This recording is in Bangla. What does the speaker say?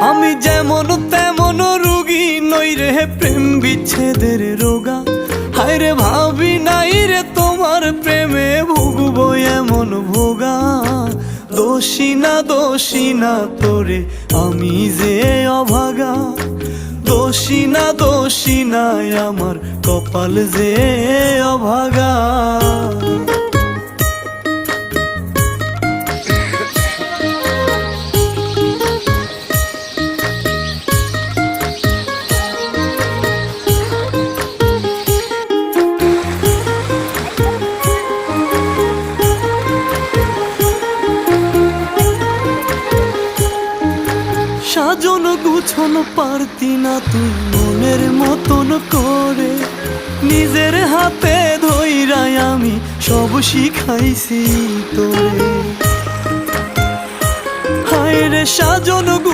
আমি যেমন তেমন রোগী নই রে প্রেম বিচ্ছেদের রোগা। হায় রে ভাবি নাই রে তোমার প্রেমে ভুগবো এমন ভোগা। দোষী না তোরে আমি যে অভাগা। দোষী না আমার কপাল যে অভাগা। সাজন গুছন পারতি না তুই মনের মতন করে। নিজের হাতে ধইরাই আমি সব শিখাইছি তোরে। হায় রে সাজন